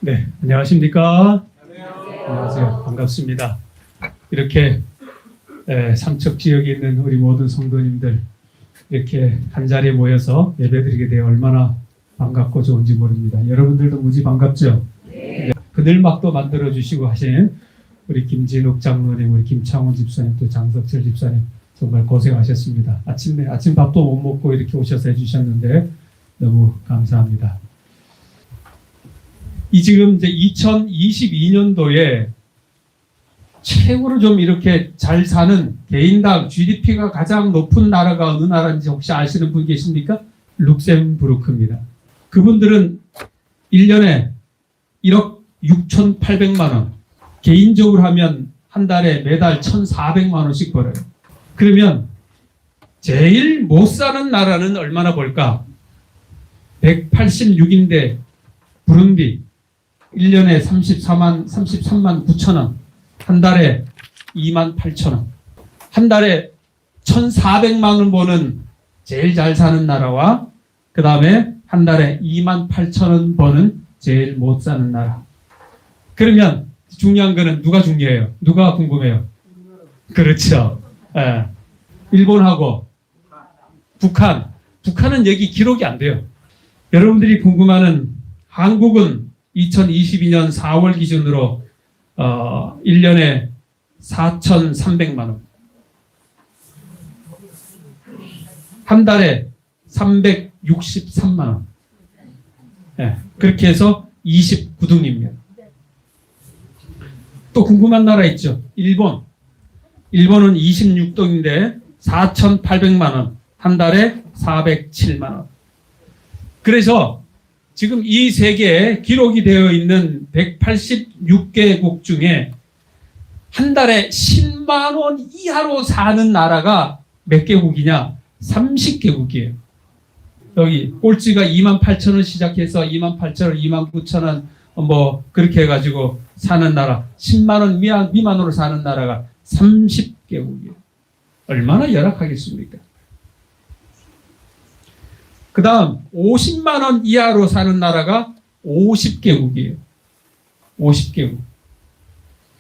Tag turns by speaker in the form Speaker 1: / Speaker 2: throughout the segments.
Speaker 1: 네, 안녕하십니까? 안녕하세요. 반갑습니다. 이렇게 삼척 지역에 있는 우리 모든 성도님들 이렇게 한 자리에 모여서 예배드리게 되어 얼마나 반갑고 좋은지 모릅니다. 여러분들도 무지 반갑죠? 네. 그늘막도 만들어주시고 하신 우리 김진욱 장로님, 우리 김창훈 집사님, 또 장석철 집사님 정말 고생하셨습니다. 아침 밥도 못 먹고 이렇게 오셔서 해주셨는데 너무 감사합니다. 지금 이제 2022년도에 최고로 좀 이렇게 잘 사는 개인당 GDP가 가장 높은 나라가 어느 나라인지 혹시 아시는 분 계십니까? 룩셈부르크입니다. 그분들은 1년에 1억 6,800만 원, 개인적으로 하면 한 달에 매달 1,400만 원씩 벌어요. 그러면 제일 못 사는 나라는 얼마나 벌까? 186인데 부룬디 1년에 33만 9천 원, 한 달에 2만 8천 원, 한 달에 1,400만 원 버는 제일 잘 사는 나라와 그 다음에 한 달에 2만 8천 원 버는 제일 못 사는 나라. 그러면 중요한 거는 누가 중요해요? 누가 궁금해요? 그렇죠. 예. 일본하고 북한은 여기 기록이 안 돼요. 여러분들이 궁금해하는 한국은 2022년 4월 기준으로 1년에 4,300만 원, 한 달에 363만 원. 네, 그렇게 해서 29등입니다. 또 궁금한 나라 있죠? 일본은 26등인데 4,800만 원, 한 달에 407만 원. 그래서 지금 이 세계에 기록이 되어 있는 186개국 중에 한 달에 10만 원 이하로 사는 나라가 몇 개국이냐? 30개국이에요. 여기 꼴찌가 28,000원 시작해서 28,000원, 29,000원 뭐 그렇게 해가지고 사는 나라, 10만 원 미만으로 사는 나라가 30개국이에요. 얼마나 열악하겠습니까? 그 다음 50만 원 이하로 사는 나라가 50개국이에요. 50개국.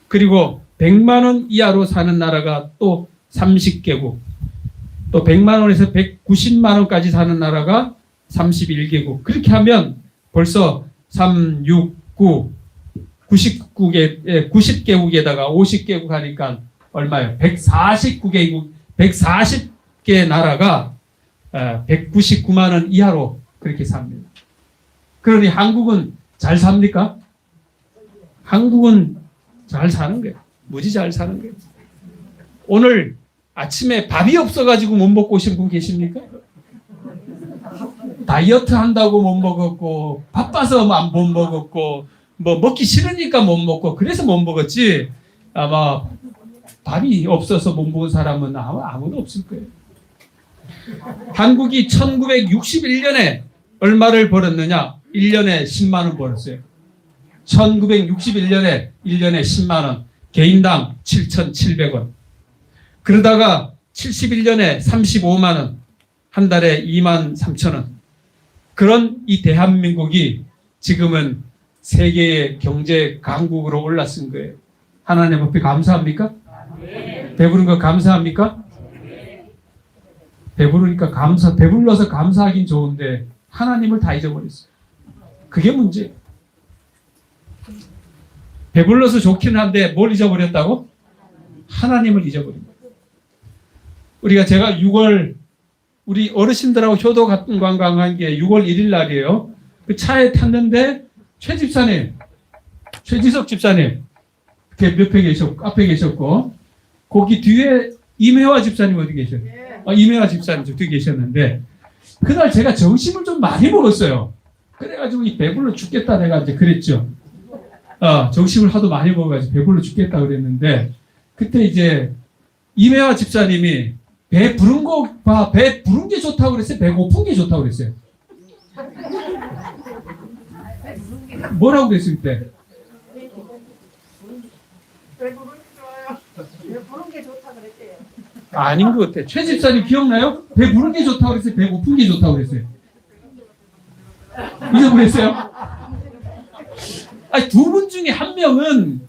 Speaker 1: 그리고 100만 원 이하로 사는 나라가 또 30개국. 또 100만 원에서 190만 원까지 사는 나라가 31개국. 그렇게 하면 벌써 3, 6, 9, 90개국에다가 50개국 하니까 얼마예요? 149개국, 140개 나라가 199만 원 이하로 그렇게 삽니다. 그러니 한국은 잘 삽니까? 한국은 잘 사는 거예요. 무지 잘 사는 거예요. 오늘 아침에 밥이 없어가지고 못 먹고 오신 분 계십니까? 다이어트 한다고 못 먹었고, 바빠서 못 먹었고, 뭐 먹기 싫으니까 못 먹고, 그래서 못 먹었지. 아마 밥이 없어서 못 먹은 사람은 아무도 없을 거예요. 한국이 1961년에 얼마를 벌었느냐? 1년에 10만 원 벌었어요. 1961년에 1년에 10만 원, 개인당 7,700원. 그러다가 71년에 35만 원, 한 달에 2만 3천 원. 그런 이 대한민국이 지금은 세계의 경제 강국으로 올라선 거예요. 하나님 앞에 감사합니까? 배부른 거 감사합니까? 배부르니까 배불러서 감사하긴 좋은데 하나님을 다 잊어버렸어요. 그게 문제예요. 배불러서 좋긴 한데 뭘 잊어버렸다고? 하나님을 잊어버린 거예요. 제가 6월 우리 어르신들하고 효도 같은 관광한 게 6월 1일 날이에요. 그 차에 탔는데 최지석 집사님 앞에 계셨고 거기 뒤에 임혜화 집사님 어디 계셔요? 임혜화 집사님 저 뒤에 계셨는데 그날 제가 점심을 좀 많이 먹었어요. 그래가지고 배불러 죽겠다 내가 이제 그랬죠. 점심을 하도 많이 먹어가지고 배불러 죽겠다 그랬는데 그때 이제 임혜화 집사님이 배 부른 게 좋다고 그랬어요? 배 고픈 게 좋다고 그랬어요? 뭐라고 그랬을 때?
Speaker 2: 배 부른 게 좋아요. 배 부른 게 좋다 그랬대요.
Speaker 1: 아닌 것 같아. 최 집사님 기억나요? 배 부른 게 좋다고 그랬어요? 배 고픈 게 좋다고 그랬어요? 잊어버렸어요? 아니, 두 분 중에 한 명은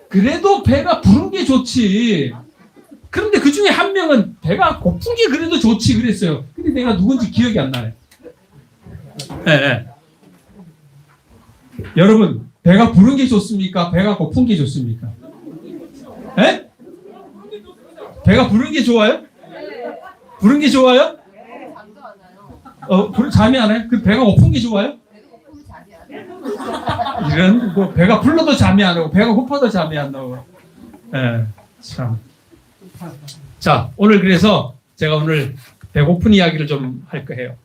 Speaker 1: 그래도 배가 부른 게 좋지. 그런데 그 중에 한 명은 배가 고픈 게 그래도 좋지 그랬어요. 근데 내가 누군지 기억이 안 나네. 네. 여러분, 배가 부른 게 좋습니까? 배가 고픈 게 좋습니까? 네? 배가 부른 게 좋아요? 부른 게 좋아요? 잠이 안 와요? 그 배가 고픈 게 좋아요? 이런, 뭐, 배가 불러도 잠이 안 오고, 배가 고파도 잠이 안 나오고. 예, 참. 자, 오늘 그래서 제가 오늘 배고픈 이야기를 좀 할 거예요.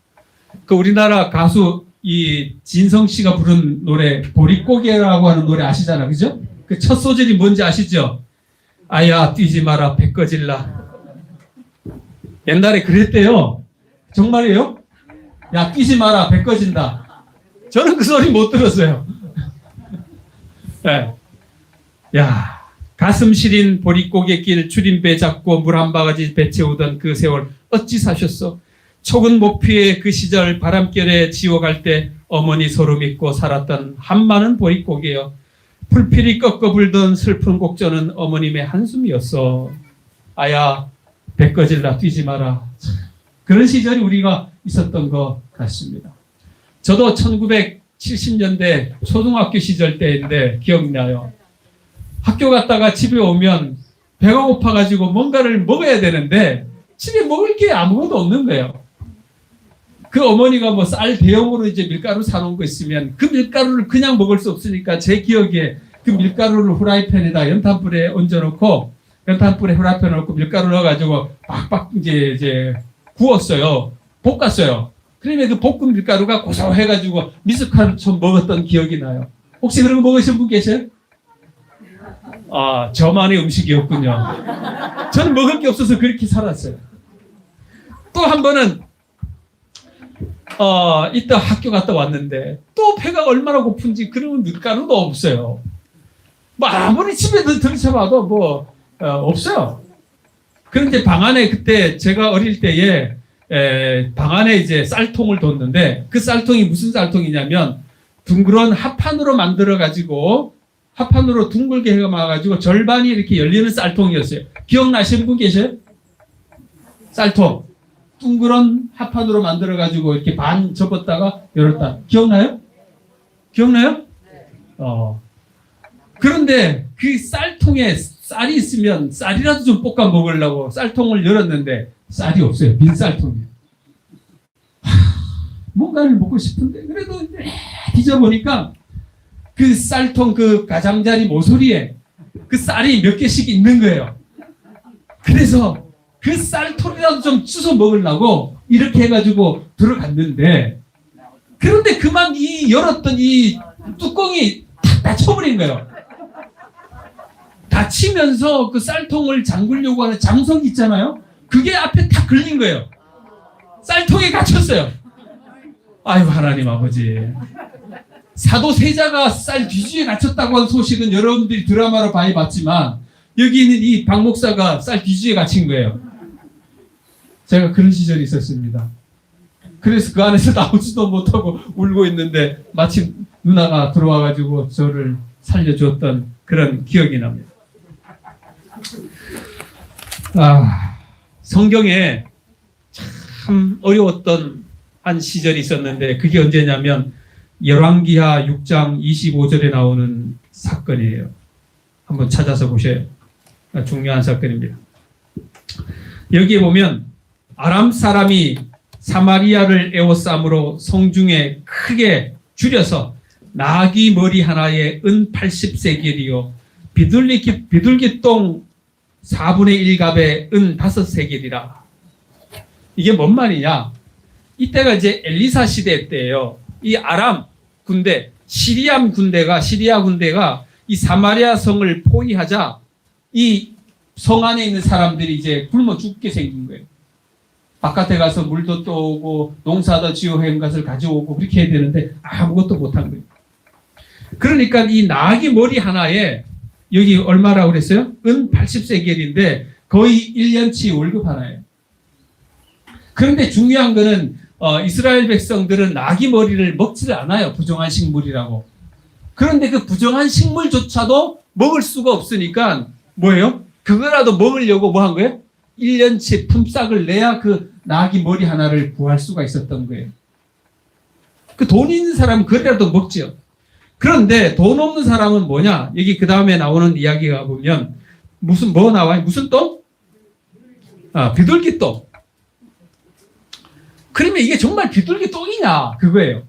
Speaker 1: 그 우리나라 가수 이 진성 씨가 부른 노래, 보릿고개라고 하는 노래 아시잖아, 그죠? 그 첫 소절이 뭔지 아시죠? 아야, 뛰지 마라, 배 꺼질라. 옛날에 그랬대요. 정말이에요? 야, 뛰지 마라, 배 꺼진다. 저는 그 소리 못 들었어요. 네. 야, 가슴 시린 보릿고개길 줄임배 잡고 물 한 바가지 배 채우던 그 세월 어찌 사셨어? 촉은 못 피해 그 시절 바람결에 지워갈 때 어머니 소름 믿고 살았던 한많은 보릿고개여. 풀필이 꺾어 불던 슬픈 곡전은 어머님의 한숨이었어. 아야, 배 꺼질라, 뛰지 마라. 그런 시절이 우리가 있었던 것 같습니다. 저도 1970년대 초등학교 시절 때인데 기억나요. 학교 갔다가 집에 오면 배가 고파가지고 뭔가를 먹어야 되는데 집에 먹을 게 아무것도 없는 거예요. 그 어머니가 뭐 쌀 대용으로 이제 밀가루 사놓은 거 있으면 그 밀가루를 그냥 먹을 수 없으니까 제 기억에 그 밀가루를 후라이팬에다 연탄불에 얹어놓고 연탄불에 후라이팬을 넣고 밀가루 넣어가지고 빡빡 이제 구웠어요. 볶았어요. 그러면 그 볶은 밀가루가 고소해가지고 미숫가루처럼 먹었던 기억이 나요. 혹시 그런 거 먹으신 분 계세요? 아, 저만의 음식이었군요. 저는 먹을 게 없어서 그렇게 살았어요. 또 한 번은 이따 학교 갔다 왔는데 또 배가 얼마나 고픈지 그러면 밀가루도 없어요. 뭐 아무리 집에 들여쳐봐도 뭐 없어요. 그런데 방 안에 그때 제가 어릴 때에 방 안에 이제 쌀통을 뒀는데 그 쌀통이 무슨 쌀통이냐면 둥그런 합판으로 만들어 가지고 합판으로 둥글게 해가지고 절반이 이렇게 열리는 쌀통이었어요. 기억나시는 분 계세요? 쌀통. 둥그런 합판으로 만들어 가지고 이렇게 반 접었다가 열었다. 기억나요? 기억나요? 그런데 그 쌀통에 쌀이 있으면 쌀이라도 좀 볶아 먹으려고 쌀통을 열었는데 쌀이 없어요. 빈 쌀통이에요. 뭔가를 먹고 싶은데 그래도 뒤져보니까 그 쌀통 그 가장자리 모서리에 그 쌀이 몇 개씩 있는 거예요. 그래서 그 쌀통이라도 좀 주워 먹으려고 이렇게 해가지고 들어갔는데 그런데 그만 이 열었던 이 뚜껑이 탁 닫혀버린 거예요. 닫히면서 그 쌀통을 잠그려고 하는 장성이 있잖아요. 그게 앞에 탁 걸린 거예요. 쌀통에 갇혔어요. 아이고 하나님 아버지. 사도 세자가 쌀 뒤주에 갇혔다고 한 소식은 여러분들이 드라마로 많이 봤지만 여기 있는 이 박 목사가 쌀 뒤주에 갇힌 거예요. 제가 그런 시절이 있었습니다. 그래서 그 안에서 나오지도 못하고 울고 있는데 마침 누나가 들어와가지고 저를 살려주었던 그런 기억이 납니다. 성경에 참 어려웠던 한 시절이 있었는데 그게 언제냐면 열왕기하 6장 25절에 나오는 사건이에요. 한번 찾아서 보셔요. 중요한 사건입니다. 여기에 보면 아람 사람이 사마리아를 에워싸므로 성중에 크게 줄여서 나귀 머리 하나에 은 80세겔이요 비둘기똥 4분의 1갑에 은 5세겔이라. 이게 뭔 말이냐? 이때가 이제 엘리사 시대 때예요. 이 아람 군대, 시리아 군대가 이 사마리아 성을 포위하자 이 성 안에 있는 사람들이 이제 굶어 죽게 생긴 거예요. 바깥에 가서 물도 떠오고 농사도 지어낸 것을 가져오고 그렇게 해야 되는데 아무것도 못한 거예요. 그러니까 이 나귀 머리 하나에 여기 얼마라고 그랬어요? 은 80세겔인데 거의 1년치 월급 하나예요. 그런데 중요한 거는 이스라엘 백성들은 나귀 머리를 먹지를 않아요. 부정한 식물이라고. 그런데 그 부정한 식물조차도 먹을 수가 없으니까 뭐예요? 그거라도 먹으려고 뭐 한 거예요? 1년치 품삯을 내야 그 나귀 머리 하나를 구할 수가 있었던 거예요. 그 돈 있는 사람은 그래도 먹지요. 그런데 돈 없는 사람은 뭐냐? 여기 그 다음에 나오는 이야기가 보면 뭐 나와요? 무슨 똥? 비둘기 똥. 그러면 이게 정말 비둘기 똥이냐? 그거예요.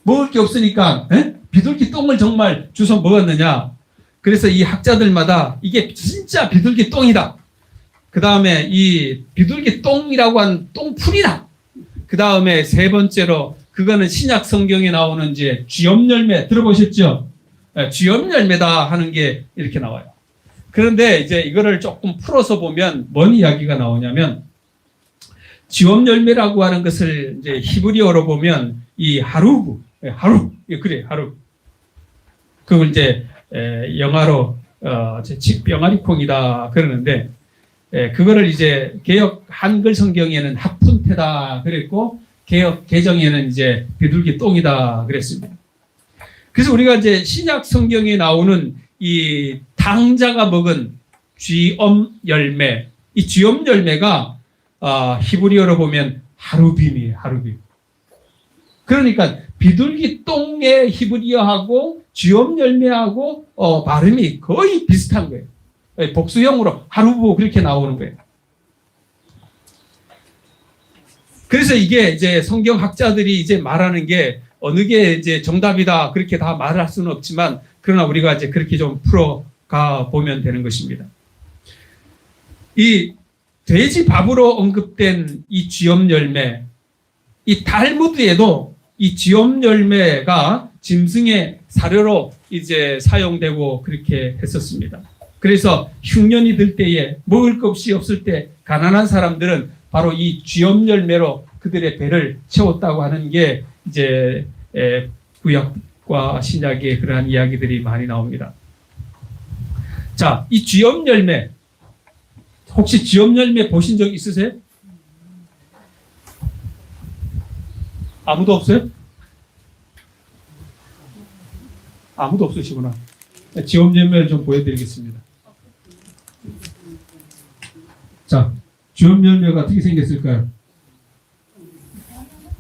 Speaker 1: 먹을 게 없으니까 비둘기 똥을 정말 주워 먹었느냐? 그래서 이 학자들마다 이게 진짜 비둘기 똥이다. 그 다음에 이 비둘기 똥이라고 한 똥풀이다. 그 다음에 세 번째로 그거는 신약 성경에 나오는 이제 쥐염열매 들어보셨죠? 쥐염열매다 하는 게 이렇게 나와요. 그런데 이제 이거를 조금 풀어서 보면 뭔 이야기가 나오냐면 쥐염열매라고 하는 것을 이제 히브리어로 보면 이 하루 그걸 이제 영어로 집병아리콩이다 그러는데 그거를 이제 개역 한글 성경에는 하푼테다 그랬고 개역 개정에는 이제 비둘기 똥이다 그랬습니다. 그래서 우리가 이제 신약 성경에 나오는 이 당자가 먹은 쥐엄 열매, 이 쥐엄 열매가 히브리어로 보면 하루빔이에요. 하루빔. 그러니까 비둘기 똥의 히브리어하고 쥐엄 열매하고 발음이 거의 비슷한 거예요. 복수형으로 하루보 그렇게 나오는 거예요. 그래서 이게 이제 성경학자들이 이제 말하는 게 어느 게 이제 정답이다 그렇게 다 말할 수는 없지만 그러나 우리가 이제 그렇게 좀 풀어가 보면 되는 것입니다. 이 돼지 밥으로 언급된 이 쥐엄 열매, 이 달무드에도 이 쥐엄 열매가 짐승의 사료로 이제 사용되고 그렇게 했었습니다. 그래서 흉년이 들 때에 먹을 것 없이 없을 때 가난한 사람들은 바로 이 쥐엄 열매로 그들의 배를 채웠다고 하는 게 이제 구약과 신약의 그러한 이야기들이 많이 나옵니다. 자, 이 쥐엄 열매 혹시 쥐엄 열매 보신 적 있으세요? 아무도 없어요? 아무도 없으시구나. 쥐엄 열매를 좀 보여드리겠습니다. 자, 쥐엄 열매가 어떻게 생겼을까요?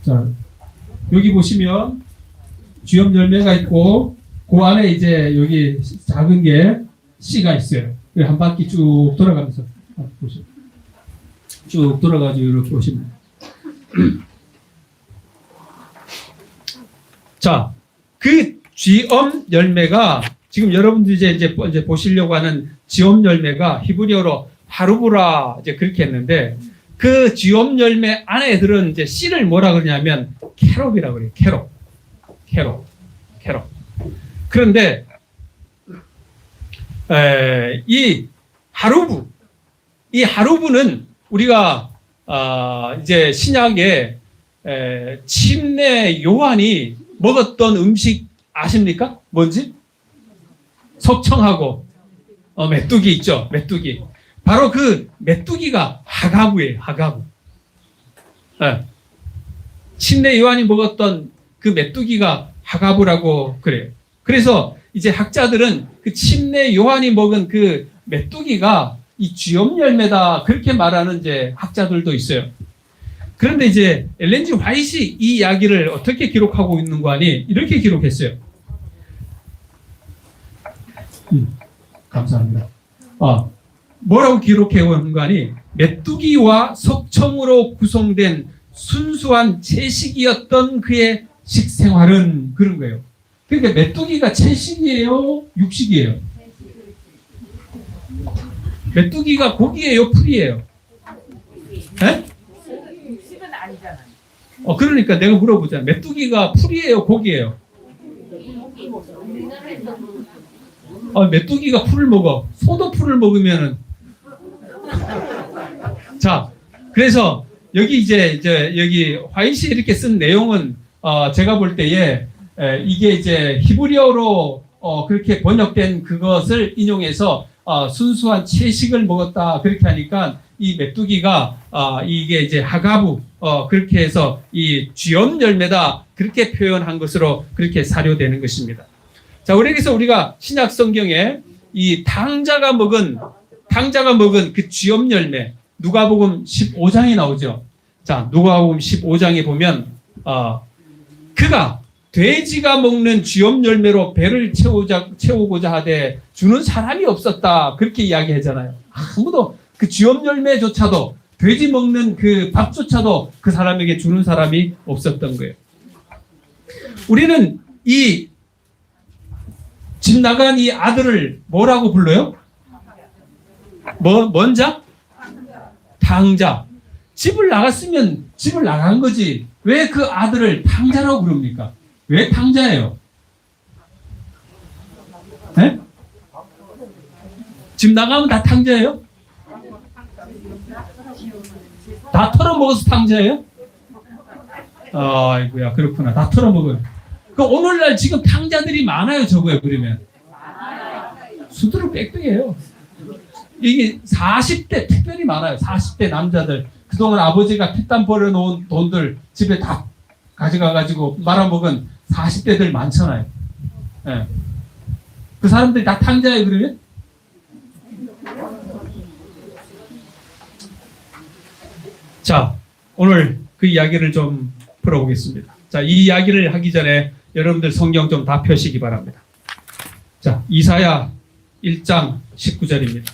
Speaker 1: 자, 여기 보시면 쥐엄 열매가 있고 그 안에 이제 여기 작은 게 씨가 있어요. 한 바퀴 쭉 돌아가면서 보시면 쭉 돌아가지고 이렇게 보시면 자, 그 쥐엄 열매가 지금 여러분들이 이제 보시려고 하는 쥐엄 열매가 히브리어로 하루브라 이제 그렇게 했는데 그 쥐엄 열매 안에 들은 이제 씨를 뭐라 그러냐면 캐롭이라고 그래요. 캐롭. 그런데 이 하루브는 우리가 이제 신약에 침례 요한이 먹었던 음식 아십니까? 뭔지? 석청하고 메뚜기 있죠. 메뚜기. 바로 그 메뚜기가 하가부예요. 하가부. 침례 요한이 먹었던 그 메뚜기가 하가부라고 그래요. 그래서 이제 학자들은 그 침례 요한이 먹은 그 메뚜기가 이 쥐엄 열매다 그렇게 말하는 이제 학자들도 있어요. 그런데 이제 엘렌 G 화이트이 이 이야기를 어떻게 기록하고 있는 거 아니? 이렇게 기록했어요. 감사합니다. 뭐라고 기록해 온 거 아니? 메뚜기와 석청으로 구성된 순수한 채식이었던 그의 식생활은 그런 거예요. 그러니까 메뚜기가 채식이에요? 육식이에요? 메뚜기가 고기예요? 풀이에요? 네?
Speaker 2: 육식은 아니잖아요.
Speaker 1: 그러니까 내가 물어보자. 메뚜기가 풀이에요? 고기예요? 메뚜기가 풀을 먹어. 소도 풀을 먹으면은. 자, 그래서 여기 이제 여기 화이시 이렇게 쓴 내용은 제가 볼 때에 이게 이제 히브리어로 그렇게 번역된 그것을 인용해서 순수한 채식을 먹었다 그렇게 하니까 이 메뚜기가 이게 이제 하가부 그렇게 해서 이 쥐엄 열매다 그렇게 표현한 것으로 그렇게 사료되는 것입니다. 자, 그래서 우리가 신약 성경에 이 탕자가 먹은 그 쥐업 열매, 누가복음 15장에 나오죠. 자, 누가복음 15장에 보면 그가 돼지가 먹는 쥐업 열매로 배를 채우고자 하되 주는 사람이 없었다. 그렇게 이야기하잖아요. 아무도 그 쥐업 열매조차도, 돼지 먹는 그 밥조차도 그 사람에게 주는 사람이 없었던 거예요. 우리는 이 집 나간 이 아들을 뭐라고 불러요? 뭔 자? 탕자. 집을 나갔으면 집을 나간 거지. 왜 그 아들을 탕자라고 부릅니까? 왜 탕자예요? 네? 집 나가면 다 탕자예요? 다 털어먹어서 탕자예요? 아이고야, 그렇구나. 다 털어먹어요. 그 오늘날 지금 탕자들이 많아요, 저거에 그러면. 수두룩 빽빽해요. 이게 40대 특별히 많아요. 40대 남자들. 그동안 아버지가 피땀 벌어놓은 돈들 집에 다 가져가가지고 말아먹은 40대들 많잖아요. 네. 그 사람들이 다 탕자예요, 그러면? 자, 오늘 그 이야기를 좀 풀어보겠습니다. 자, 이 이야기를 하기 전에 여러분들 성경 좀 다 펴시기 바랍니다. 자, 이사야 1장 19절입니다.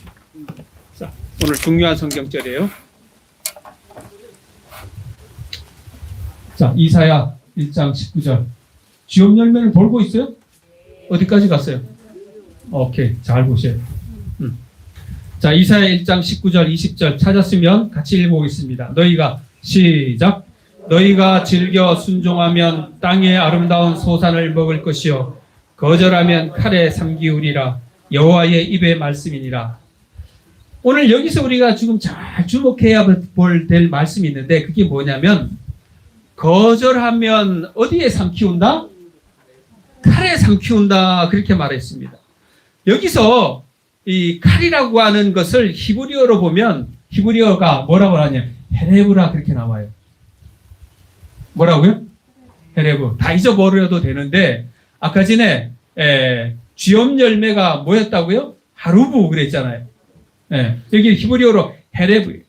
Speaker 1: 자, 오늘 중요한 성경절이에요. 자, 이사야 1장 19절. 쥐업 열매를 돌고 있어요? 어디까지 갔어요? 오케이, 잘 보세요. 자, 이사야 1장 19절 20절 찾았으면 같이 읽어보겠습니다. 너희가 시작. 너희가 즐겨 순종하면 땅의 아름다운 소산을 먹을 것이요 거절하면 칼에 삼기우리라. 여호와의 입의 말씀이니라. 오늘 여기서 우리가 지금 잘 주목해야 될 말씀이 있는데 그게 뭐냐면 거절하면 어디에 삼키운다? 칼에 삼키운다. 그렇게 말했습니다. 여기서 이 칼이라고 하는 것을 히브리어로 보면 히브리어가 뭐라고 하냐? 헤레브라 그렇게 나와요. 뭐라고요? 헤레브. 다 잊어버려도 되는데 아까 전에 쥐업 열매가 뭐였다고요? 하루부 그랬잖아요. 여기 히브리어로 헤레브.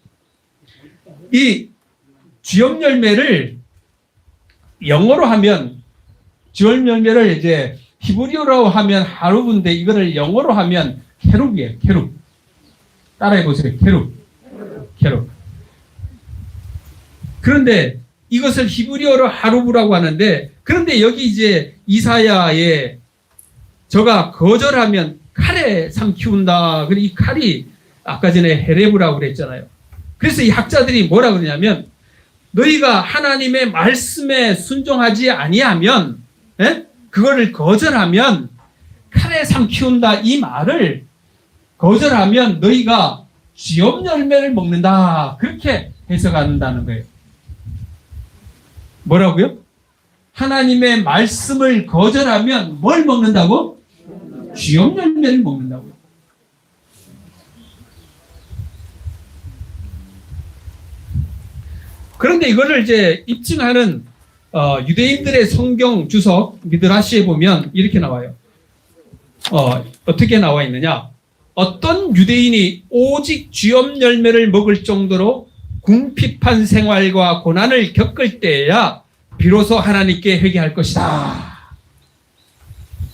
Speaker 1: 이 쥐업 열매를 영어로 하면 쥐업 열매를 이제 히브리어로 하면 하루부인데 이거를 영어로 하면 케룹이에요. 케룹. 따라해 보세요. 케룹. 그런데 이것을 히브리어로 하루부라고 하는데 그런데 여기 이제 이사야에 저가 거절하면 칼에 삼키운다. 그리고 이 칼이 아까 전에 헤레브라고 그랬잖아요. 그래서 이 학자들이 뭐라 그러냐면 너희가 하나님의 말씀에 순종하지 아니하면 그거를 거절하면 칼에 삼키운다. 이 말을 거절하면 너희가 쥐업 열매를 먹는다. 그렇게 해석한다는 거예요. 뭐라고요? 하나님의 말씀을 거절하면 뭘 먹는다고? 쥐업 열매를 먹는다고요. 그런데 이거를 이제 입증하는 유대인들의 성경 주석 미드라시에 보면 이렇게 나와요. 어떻게 나와 있느냐? 어떤 유대인이 오직 쥐업 열매를 먹을 정도로 궁핍한 생활과 고난을 겪을 때에야 비로소 하나님께 회개할 것이다.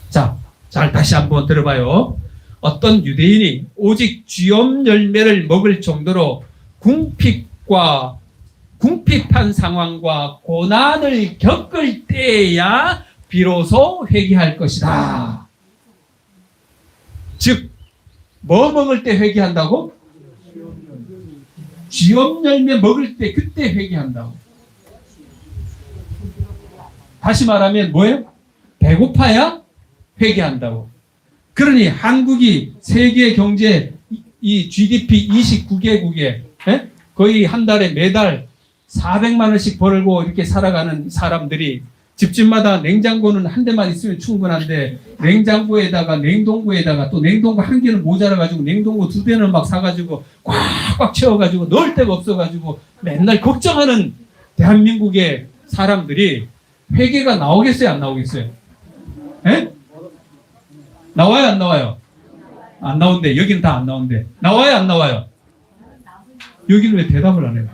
Speaker 1: 자, 잘 다시 한번 들어봐요. 어떤 유대인이 오직 쥐업 열매를 먹을 정도로 궁핍한 상황과 고난을 겪을 때에야 비로소 회개할 것이다. 즉, 뭐 먹을 때 회개한다고? 쥐업 열매 먹을 때 그때 회개한다고. 다시 말하면 뭐예요? 배고파야 회개한다고. 그러니 한국이 세계 경제 이 GDP 29개국에 거의 한 달에 매달 400만 원씩 벌고 이렇게 살아가는 사람들이 집집마다 냉장고는 한 대만 있으면 충분한데 냉장고에다가 냉동고에다가 또 냉동고 한 개는 모자라가지고 냉동고 두 대는 막 사가지고 꽉꽉 채워가지고 넣을 데가 없어가지고 맨날 걱정하는 대한민국의 사람들이 회개가 나오겠어요? 안 나오겠어요? 나와요, 안 나와요? 안 나온대. 여기는 다 안 나온대. 나와요, 안 나와요? 여기는 왜 대답을 안 해요?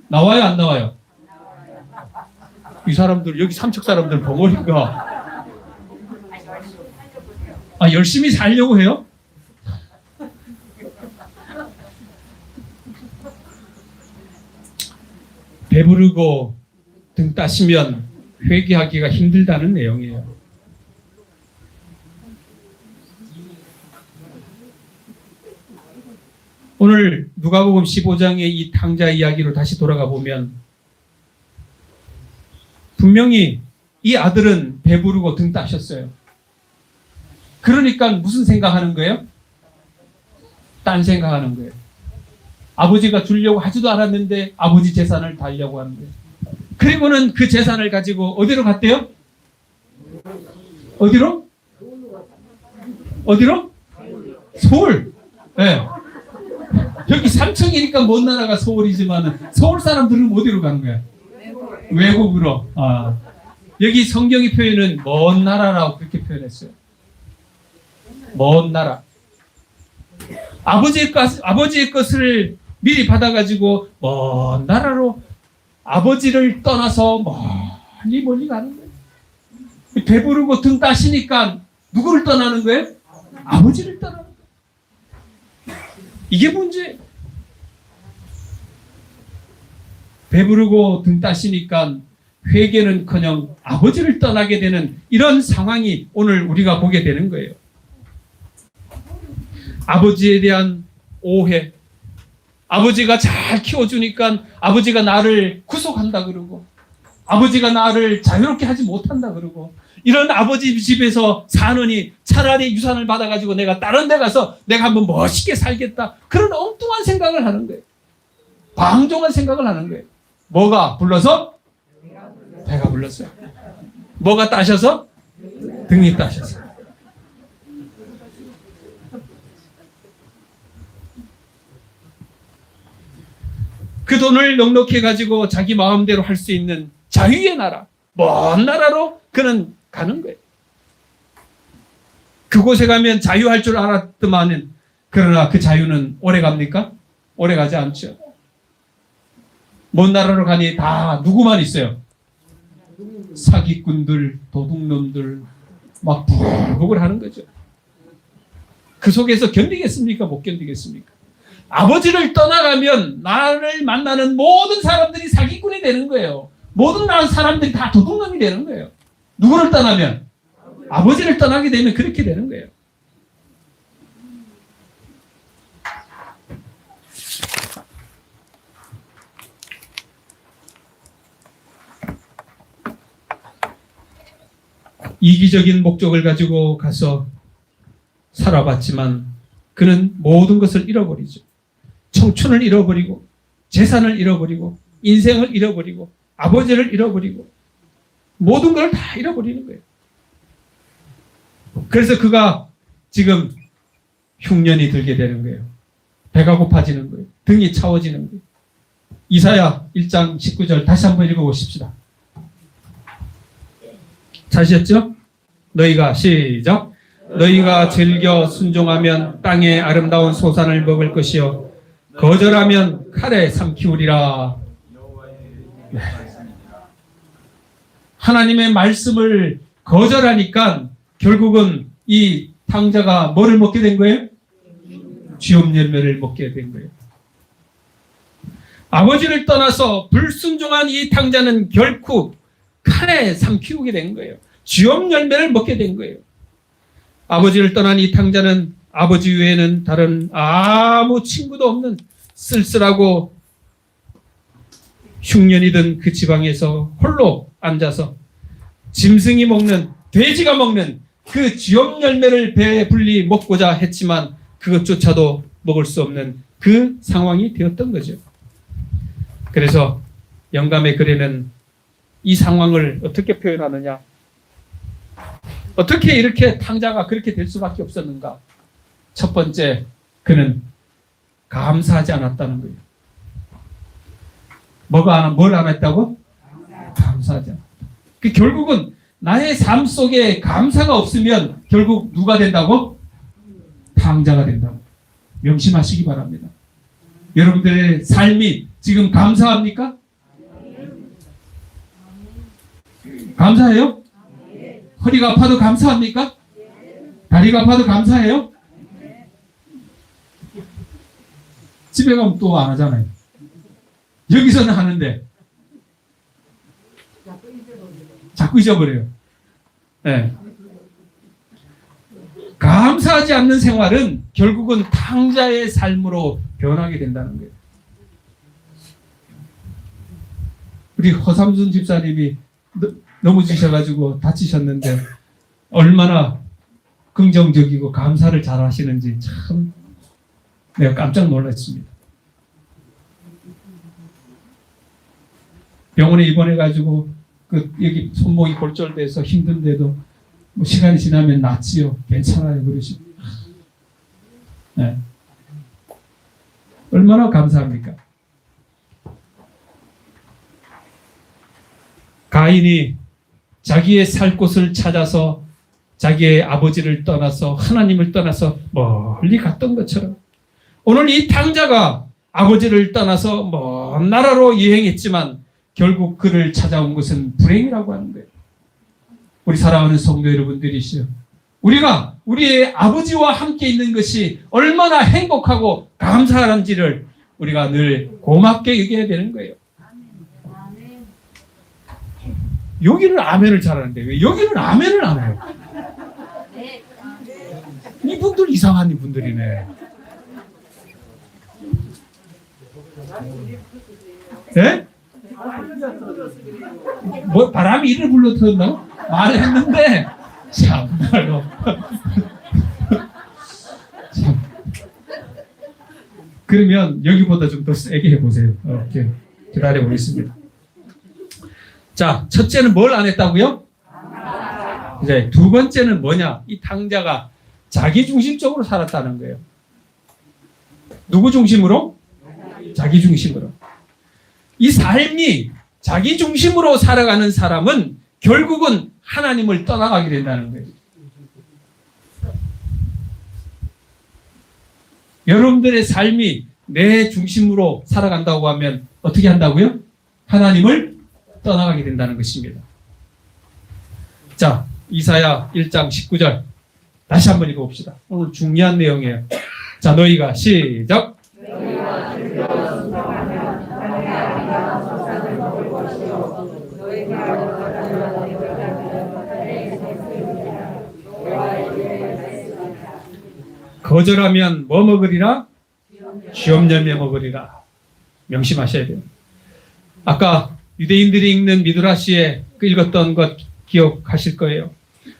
Speaker 1: 나와요, 안 나와요? 이 사람들, 여기 삼척 사람들 벙어리가 열심히 살려고 해요? 배부르고 등 따시면 회개하기가 힘들다는 내용이에요. 오늘 누가복음 15장의 이 탕자 이야기로 다시 돌아가 보면 분명히 이 아들은 배부르고 등 따셨어요. 그러니까 무슨 생각하는 거예요? 딴 생각하는 거예요. 아버지가 주려고 하지도 않았는데 아버지 재산을 달려고 하는 거예요. 그리고는 그 재산을 가지고 어디로 갔대요? 어디로? 어디로? 서울. 네. 여기 삼척이니까 먼 나라가 서울이지만 서울 사람들은 어디로 가는 거야? 외국으로. 여기 성경이 표현은 먼 나라라고 그렇게 표현했어요. 먼 나라. 아버지의 것을 미리 받아가지고 먼 나라로 아버지를 떠나서 멀리 멀리 가는 거예요. 배부르고 등 따시니까 누구를 떠나는 거예요? 아버지를 떠나는 거예요. 이게 문제예요. 배부르고 등 따시니까 회개는커녕 아버지를 떠나게 되는 이런 상황이 오늘 우리가 보게 되는 거예요. 아버지에 대한 오해. 아버지가 잘 키워주니까 아버지가 나를 구속한다 그러고 아버지가 나를 자유롭게 하지 못한다 그러고 이런 아버지 집에서 사느니 차라리 유산을 받아가지고 내가 다른 데 가서 내가 한번 멋있게 살겠다. 그런 엉뚱한 생각을 하는 거예요. 방종한 생각을 하는 거예요. 뭐가 불러서? 배가 불렀어요. 뭐가 따셔서? 등이 따셔서. 그 돈을 넉넉히 가지고 자기 마음대로 할 수 있는 자유의 나라, 먼 나라로 그는 가는 거예요. 그곳에 가면 자유할 줄 알았더만은 그러나 그 자유는 오래 갑니까? 오래 가지 않죠. 먼 나라로 가니 다 누구만 있어요? 사기꾼들, 도둑놈들 막 부글부글 하는 거죠. 그 속에서 견디겠습니까? 못 견디겠습니까? 아버지를 떠나가면 나를 만나는 모든 사람들이 사기꾼이 되는 거예요. 모든 사람들이 다 도둑놈이 되는 거예요. 누구를 떠나면? 아버지를 떠나게 되면 그렇게 되는 거예요. 이기적인 목적을 가지고 가서 살아봤지만 그는 모든 것을 잃어버리죠. 청춘을 잃어버리고 재산을 잃어버리고 인생을 잃어버리고 아버지를 잃어버리고 모든 걸 다 잃어버리는 거예요. 그래서 그가 지금 흉년이 들게 되는 거예요. 배가 고파지는 거예요. 등이 차워지는 거예요. 이사야 1장 19절 다시 한번 읽어보십시다. 찾으셨죠? 너희가 시작. 너희가 즐겨 순종하면 땅의 아름다운 소산을 먹을 것이요 거절하면 칼에 삼키우리라. 네. 하나님의 말씀을 거절하니까 결국은 이 탕자가 뭐를 먹게 된 거예요? 쥐업 열매를 먹게 된 거예요. 아버지를 떠나서 불순종한 이 탕자는 결코 칼에 삼키우게 된 거예요. 쥐업 열매를 먹게 된 거예요. 아버지를 떠난 이 탕자는 아버지 외에는 다른 아무 친구도 없는 쓸쓸하고 흉년이 든 그 지방에서 홀로 앉아서 짐승이 먹는, 돼지가 먹는 그 쥐업 열매를 배에 불리 먹고자 했지만 그것조차도 먹을 수 없는 그 상황이 되었던 거죠. 그래서 영감의 글에는 이 상황을 어떻게 표현하느냐? 어떻게 이렇게 탕자가 그렇게 될 수밖에 없었는가? 첫 번째, 그는 감사하지 않았다는 거예요. 뭘 안 했다고? 감사하지 않았다. 결국은 나의 삶 속에 감사가 없으면 결국 누가 된다고? 탕자가 된다고. 명심하시기 바랍니다. 여러분들의 삶이 지금 감사합니까? 감사해요? 허리가 아파도 감사합니까? 다리가 아파도 감사해요? 집에 가면 또 안 하잖아요. 여기서는 하는데 자꾸 잊어버려요. 네. 감사하지 않는 생활은 결국은 탕자의 삶으로 변하게 된다는 거예요. 우리 허삼순 집사님이 넘어지셔가지고 다치셨는데 얼마나 긍정적이고 감사를 잘 하시는지 참 내가 깜짝 놀랐습니다. 병원에 입원해가지고 여기 손목이 골절돼서 힘든데도 뭐 시간이 지나면 낫지요. 괜찮아요. 그러시고. 네. 얼마나 감사합니까? 가인이 자기의 살 곳을 찾아서 자기의 아버지를 떠나서 하나님을 떠나서 멀리 갔던 것처럼 오늘 이 탕자가 아버지를 떠나서 먼 나라로 여행했지만 결국 그를 찾아온 것은 불행이라고 하는 거예요. 우리 사랑하는 성도 여러분들이시여, 우리가 우리의 아버지와 함께 있는 것이 얼마나 행복하고 감사한지를 우리가 늘 고맙게 여겨야 되는 거예요. 여기는 아멘을 잘하는데 왜 여기는 아멘을 안 해요? 이분들 이상한 분들이네. 네? 뭐 바람이 이를 불러들었나? 말했는데 참말로 참. 그러면 여기보다 좀 더 세게 해보세요. 이렇게 기다려 보겠습니다. 자, 첫째는 뭘 안 했다고요? 이제 두 번째는 뭐냐? 이 탕자가 자기 중심적으로 살았다는 거예요. 누구 중심으로? 자기 중심으로. 이 삶이 자기 중심으로 살아가는 사람은 결국은 하나님을 떠나가게 된다는 거예요. 여러분들의 삶이 내 중심으로 살아간다고 하면 어떻게 한다고요? 하나님을 떠나가게 된다는 것입니다. 자, 이사야 1장 19절 다시 한번 읽어봅시다. 오늘 중요한 내용이에요. 자, 너희가 시작. 거절하면 뭐 먹으리라? 쥐엄 열매 먹으리라. 명심하셔야 돼요. 아까 유대인들이 읽는 미드라시에 읽었던 것 기억하실 거예요.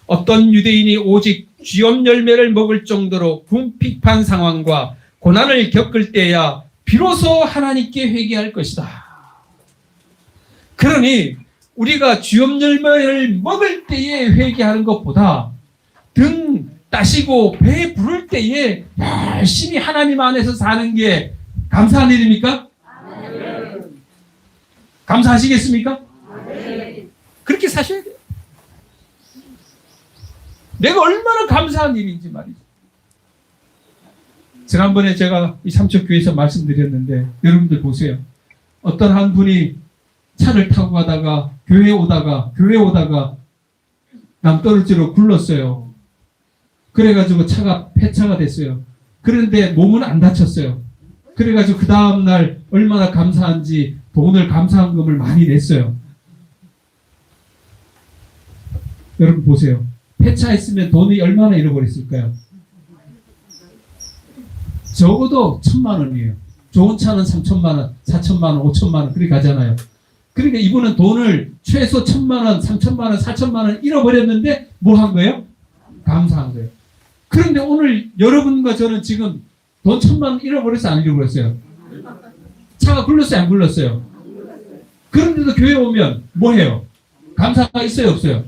Speaker 1: 어떤 유대인이 오직 쥐엄 열매를 먹을 정도로 궁핍한 상황과 고난을 겪을 때야 비로소 하나님께 회개할 것이다. 그러니 우리가 쥐엄 열매를 먹을 때에 회개하는 것보다 등 따시고 배 부를 때에 열심히 하나님 안에서 사는 게 감사한 일입니까? 감사하시겠습니까? 그렇게 사셔야 돼요. 내가 얼마나 감사한 일인지 말이죠. 지난번에 제가 이 삼척교회에서 말씀드렸는데 여러분들 보세요. 어떤 한 분이 차를 타고 가다가 교회 오다가 남떨어지로 굴렀어요. 그래가지고 차가 폐차가 됐어요. 그런데 몸은 안 다쳤어요. 그래가지고 그 다음날 얼마나 감사한지 돈을 감사한금을 많이 냈어요. 여러분 보세요. 폐차했으면 돈이 얼마나 잃어버렸을까요? 적어도 1,000만 원이에요. 좋은 차는 3,000만 원, 4,000만 원, 5,000만 원 그렇게 가잖아요. 그러니까 이분은 돈을 최소 1,000만 원, 3,000만 원, 4,000만 원 잃어버렸는데 뭐 한 거예요? 감사한 거예요. 그런데 오늘 여러분과 저는 지금 돈 1,000만 원 잃어버렸어요? 안 잃어버렸어요? 차가 굴렀어요? 안 굴렀어요? 그런데도 교회 오면 뭐 해요? 감사가 있어요? 없어요?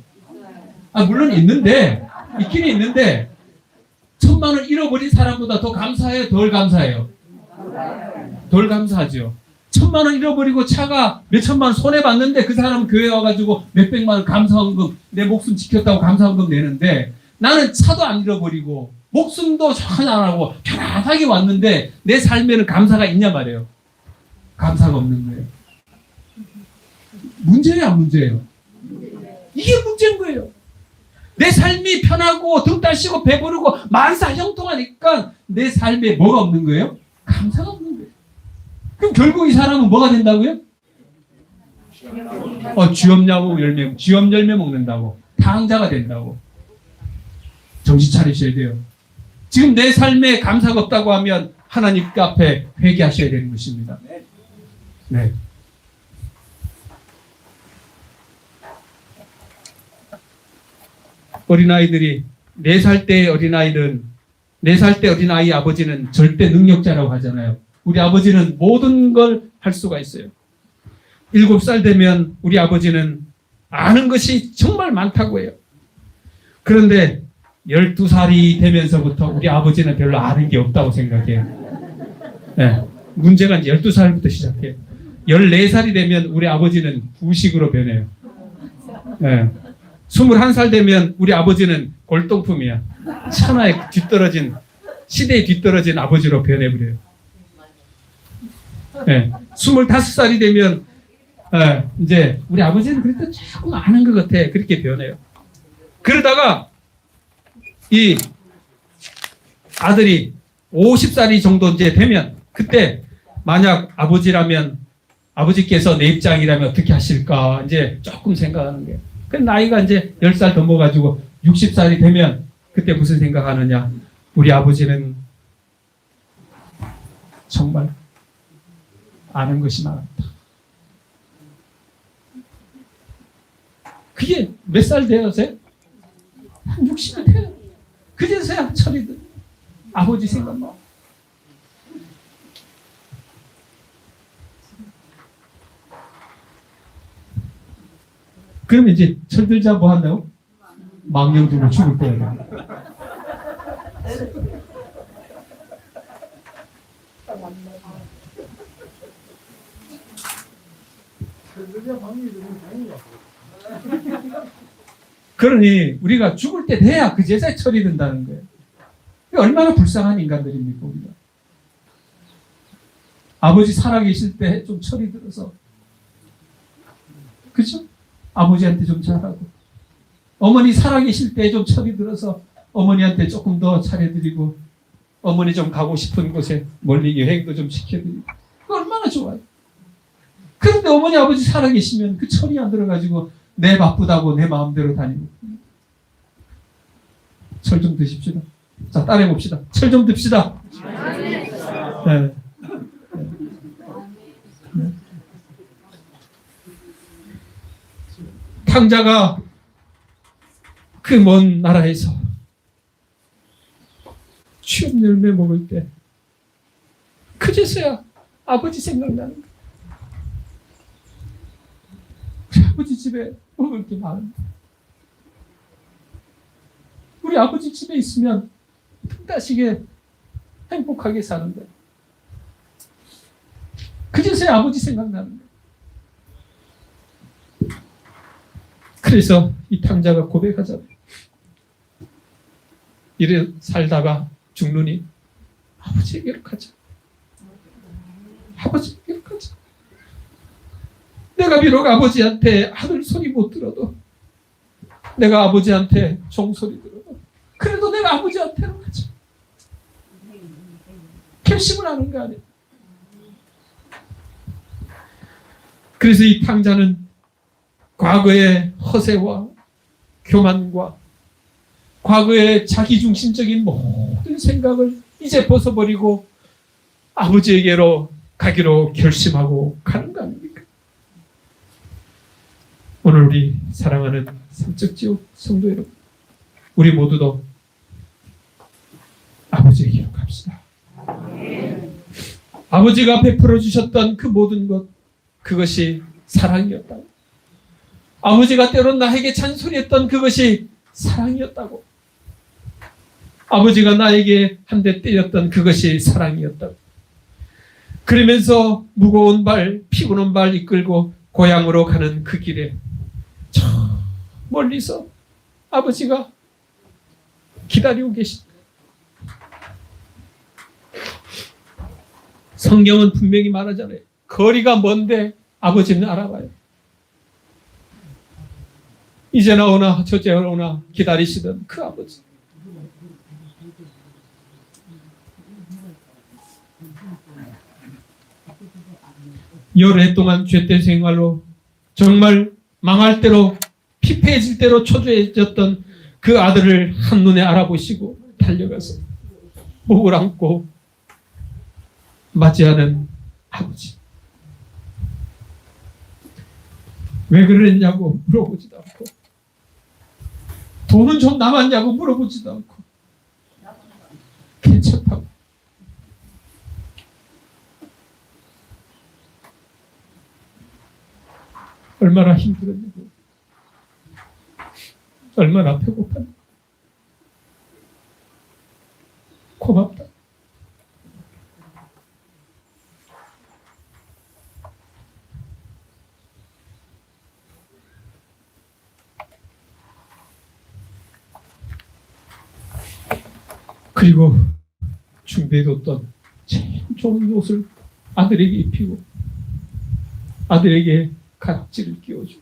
Speaker 1: 물론 있긴 있는데 1,000만 원 잃어버린 사람보다 더 감사해요? 덜 감사해요? 덜 감사하죠. 1,000만 원 잃어버리고 차가 몇 천만 원 손해봤는데 그 사람은 교회 와가지고 몇백만 원 감사원금, 내 목숨 지켰다고 감사원금 내는데 나는 차도 안 잃어버리고 목숨도 전혀 안 하고 편안하게 왔는데 내 삶에는 감사가 있냐 말이에요. 감사가 없는 거예요. 문제예요, 안 문제예요? 이게 문제인 거예요. 내 삶이 편하고 등 따시고 배부르고 만사 형통하니까 내 삶에 뭐가 없는 거예요? 감사가 없는 거예요. 그럼 결국 이 사람은 뭐가 된다고요? 쥐엄 열매 먹는다고. 당자가 된다고. 정신 차리셔야 돼요. 지금 내 삶에 감사가 없다고 하면 하나님 앞에 회개하셔야 되는 것입니다. 네. 어린아이들이 4살 때 어린아이는 4살 때 어린아이 아버지는 절대 능력자라고 하잖아요. 우리 아버지는 모든 걸 할 수가 있어요. 7살 되면 우리 아버지는 아는 것이 정말 많다고 해요. 그런데 12살이 되면서부터 우리 아버지는 별로 아는 게 없다고 생각해요. 네. 문제가 이제 12살부터 시작해요. 14살이 되면 우리 아버지는 후식으로 변해요. 네. 21살 되면 우리 아버지는 골동품이야. 천하에 뒤떨어진, 시대에 뒤떨어진 아버지로 변해버려요. 네. 25살이 되면 이제 우리 아버지는 그래도 조금 아는 것 같아. 그렇게 변해요. 그러다가 이 아들이 50살이 정도 이제 되면 그때 만약 아버지라면 아버지께서 내 입장이라면 어떻게 하실까 이제 조금 생각하는 거예요. 그 나이가 이제 10살 더 먹어가지고 60살이 되면 그때 무슨 생각하느냐. 우리 아버지는 정말 아는 것이 많았다. 그게 몇 살 되어서요? 한 60이 돼요. 그제서야 철이 들. 아버지 생각나. 그러면 이제 철들자 뭐 한다고? 망령 두고 죽을 거야. 그러니 우리가 죽을 때 돼야 그제서야 철이 든다는 거예요. 얼마나 불쌍한 인간들입니까 우리가. 아버지 살아계실 때 좀 철이 들어서 그렇죠? 아버지한테 좀 잘하고 어머니 살아계실 때 좀 철이 들어서 어머니한테 조금 더 차려드리고 어머니 좀 가고 싶은 곳에 멀리 여행도 좀 시켜드리고 그거 얼마나 좋아요. 그런데 어머니 아버지 살아계시면 그 철이 안 들어가지고 내 바쁘다고 내 마음대로 다니고. 철 좀 드십시다. 자, 따라해봅시다. 철 좀 듭시다. 네. 네. 탕자가 그 먼 나라에서 취업 열매 먹을 때 그제서야 아버지 생각나는 거야. 우리 아버지 집에 먹을 게 많은데 우리 아버지 집에 있으면 틈따시게 행복하게 사는데 그제서야 아버지 생각나는 거야. 그래서 이 탕자가 고백하잖아요. 이래 살다가 죽느니 아버지에게로 가자. 아버지에게로 가자. 내가 비록 아버지한테 아들 소리 못 들어도 내가 아버지한테 종소리 들어도 그래도 내가 아버지한테로 가자. 결심을 하는 거 아니에요. 그래서 이 탕자는 과거의 허세와 교만과 과거의 자기중심적인 모든 생각을 이제 벗어버리고 아버지에게로 가기로 결심하고 가는 거 아닙니까? 오늘 우리 사랑하는 삼척지옥 성도 여러분, 우리 모두도 아버지에게로 갑시다. 아버지가 베풀어 주셨던 그 모든 것, 그것이 사랑이었다고. 아버지가 때론 나에게 잔소리했던 그것이 사랑이었다고. 아버지가 나에게 한 대 때렸던 그것이 사랑이었다고. 그러면서 무거운 발, 피곤한 발 이끌고 고향으로 가는 그 길에 저 멀리서 아버지가 기다리고 계십니다. 성경은 분명히 말하잖아요. 거리가 먼데 아버지는 알아봐요. 이제나 오나 저제나 오나 기다리시던 그 아버지. 여러 해 동안 죄된 생활로 정말 망할 대로 피폐해질 대로 초조해졌던 그 아들을 한눈에 알아보시고 달려가서 목을 안고 맞이하는 아버지. 왜 그랬냐고 물어보지도 않고, 돈은 좀 남았냐고 물어보지도 않고, 괜찮다고. 얼마나 힘들었냐고, 얼마나 배고팠냐고, 고맙다. 그리고 준비해뒀던 제일 좋은 옷을 아들에게 입히고 아들에게 가락지를 끼워주고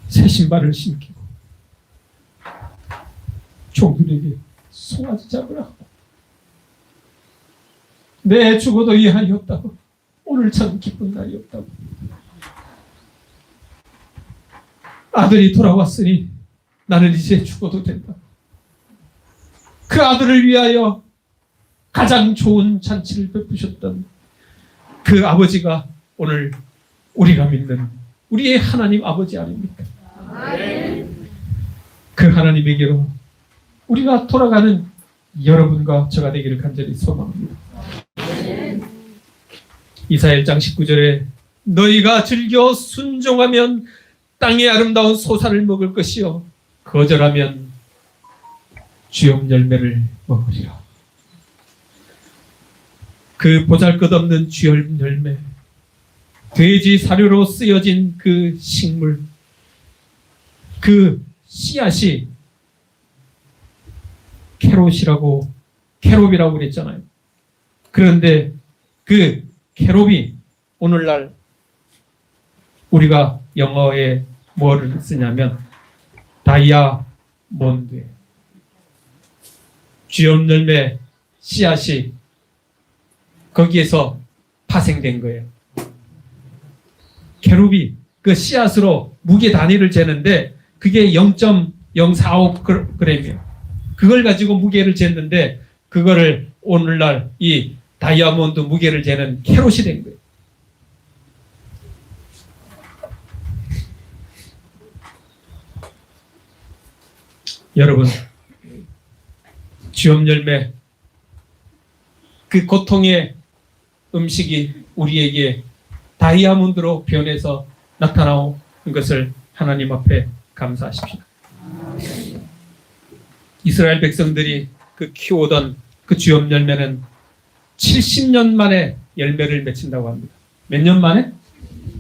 Speaker 1: 새 신발을 신기고 종들에게 송아지 잡으라. 내 죽어도 이한이 없다고. 오늘 참 기쁜 날이 없다고. 아들이 돌아왔으니 나는 이제 죽어도 된다. 그 아들을 위하여 가장 좋은 잔치를 베푸셨던 그 아버지가 오늘 우리가 믿는 우리의 하나님 아버지 아닙니까? 그 하나님에게로 우리가 돌아가는 여러분과 저가 되기를 간절히 소망합니다. 이사야 1장 19절에 너희가 즐겨 순종하면 땅의 아름다운 소산을 먹을 것이요 거절하면 주염 열매를 먹으리라. 그 보잘것없는 주염 열매, 돼지 사료로 쓰여진 그 식물, 그 씨앗이 캐롭이라고 그랬잖아요. 그런데 그 캐롭이 오늘날 우리가 영어에 뭐를 쓰냐면 다이아몬드예요. 주염 열매 씨앗이 거기에서 파생된 거예요. 캐룹이 그 씨앗으로 무게 단위를 재는데 그게 0.045g이에요. 그걸 가지고 무게를 쟀는데 그거를 오늘날 이 다이아몬드 무게를 재는 캐롯이 된 거예요. 여러분, 주염 열매, 그 고통의 음식이 우리에게 다이아몬드로 변해서 나타나온 것을 하나님 앞에 감사하십시오. 이스라엘 백성들이 그 키우던 그 주염 열매는 70년 만에 열매를 맺힌다고 합니다. 몇 년 만에?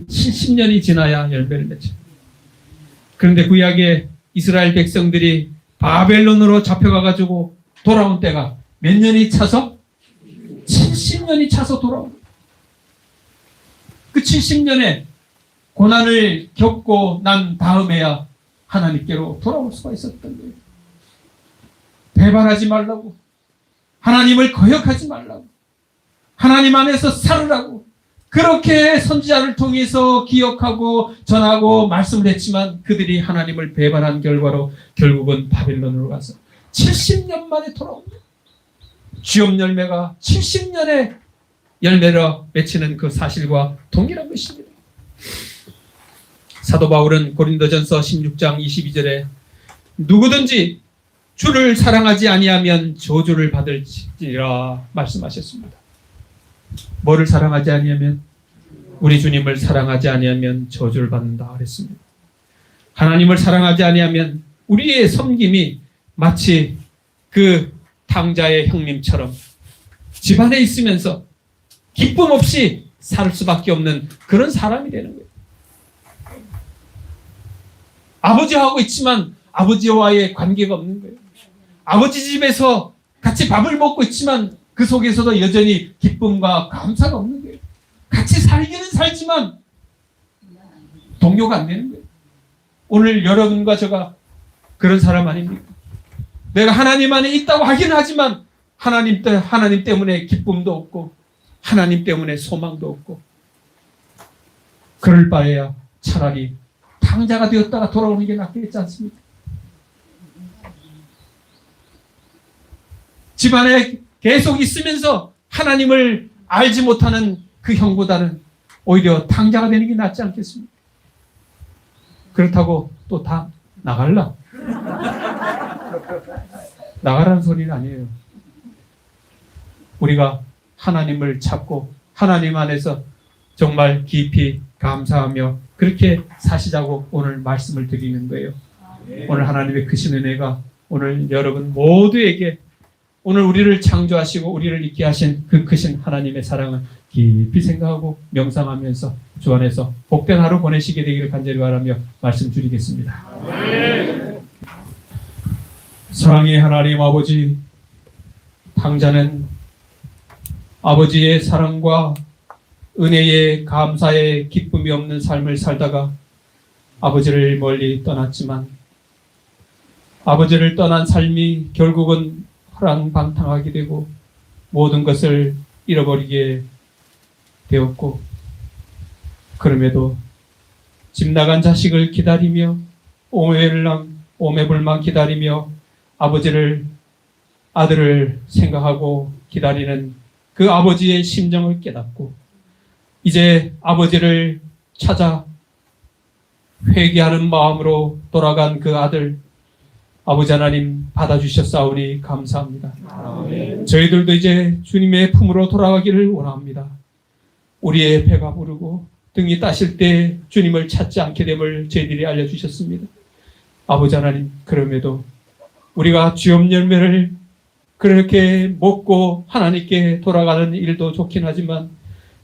Speaker 1: 70년이 지나야 열매를 맺혀. 그런데 구약에 이스라엘 백성들이 바벨론으로 잡혀가가지고 돌아온 때가 몇 년이 차서? 70년이 차서 돌아온. 그 70년에 고난을 겪고 난 다음에야 하나님께로 돌아올 수가 있었던 거예요. 배반하지 말라고, 하나님을 거역하지 말라고, 하나님 안에서 살으라고 그렇게 선지자를 통해서 기억하고 전하고 말씀을 했지만 그들이 하나님을 배반한 결과로 결국은 바벨론으로 가서 70년 만에 돌아온 거예요. 주염 열매가 70년의 열매로 맺히는 그 사실과 동일한 것입니다. 사도 바울은 고린도전서 16장 22절에 누구든지 주를 사랑하지 아니하면 저주를 받을지라 말씀하셨습니다. 뭐를 사랑하지 아니하면? 우리 주님을 사랑하지 아니하면 저주를 받는다 그랬습니다. 하나님을 사랑하지 아니하면 우리의 섬김이 마치 그 탕자의 형님처럼 집안에 있으면서 기쁨 없이 살 수밖에 없는 그런 사람이 되는 거예요. 아버지하고 있지만 아버지와의 관계가 없는 거예요. 아버지 집에서 같이 밥을 먹고 있지만 그 속에서도 여전히 기쁨과 감사가 없는 거예요. 같이 살기는 살지만 동요가 안 되는 거예요. 오늘 여러분과 제가 그런 사람 아닙니까? 내가 하나님 안에 있다고 하긴 하지만 하나님 때문에 기쁨도 없고 하나님 때문에 소망도 없고, 그럴 바에야 차라리 탕자가 되었다가 돌아오는 게 낫겠지 않습니까? 집안에 계속 있으면서 하나님을 알지 못하는 그 형보다는 오히려 탕자가 되는 게 낫지 않겠습니까? 그렇다고 또 다 나갈라? 나가라는 소리는 아니에요. 우리가 하나님을 찾고 하나님 안에서 정말 깊이 감사하며 그렇게 사시자고 오늘 말씀을 드리는 거예요. 오늘 하나님의 크신 은혜가 오늘 여러분 모두에게 오늘 우리를 창조하시고 우리를 있게 하신 그 크신 하나님의 사랑을 깊이 생각하고 명상하면서 주 안에서 복된 하루 보내시게 되기를 간절히 바라며 말씀 드리겠습니다. 사랑의 하나님 아버지, 탕자는 아버지의 사랑과 은혜에 감사에 기쁨이 없는 삶을 살다가 아버지를 멀리 떠났지만 아버지를 떠난 삶이 결국은 허랑방탕하게 되고 모든 것을 잃어버리게 되었고, 그럼에도 집 나간 자식을 기다리며 오매불망 기다리며 아들을 생각하고 기다리는 그 아버지의 심정을 깨닫고 이제 아버지를 찾아 회개하는 마음으로 돌아간 그 아들, 아버지 하나님 받아주셨사오니 감사합니다. 아멘. 저희들도 이제 주님의 품으로 돌아가기를 원합니다. 우리의 배가 부르고 등이 따실 때 주님을 찾지 않게 됨을 저희들이 알려주셨습니다. 아버지 하나님, 그럼에도 우리가 주염 열매를 그렇게 먹고 하나님께 돌아가는 일도 좋긴 하지만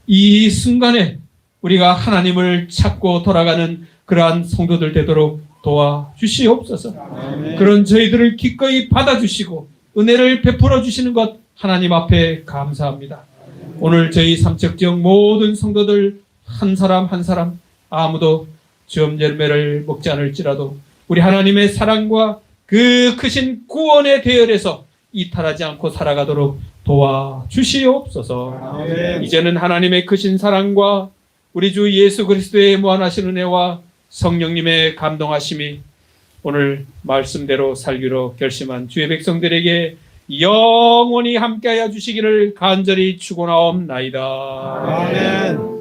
Speaker 1: 이 순간에 우리가 하나님을 찾고 돌아가는 그러한 성도들 되도록 도와주시옵소서. 아멘. 그런 저희들을 기꺼이 받아주시고 은혜를 베풀어 주시는 것 하나님 앞에 감사합니다. 아멘. 오늘 저희 삼척지역 모든 성도들 한 사람 한 사람 아무도 주염 열매를 먹지 않을지라도 우리 하나님의 사랑과 그 크신 구원의 대열에서 이탈하지 않고 살아가도록 도와주시옵소서. 아멘. 이제는 하나님의 크신 사랑과 우리 주 예수 그리스도의 무한하신 은혜와 성령님의 감동하심이 오늘 말씀대로 살기로 결심한 주의 백성들에게 영원히 함께하여 주시기를 간절히 축원하옵나이다. 아멘.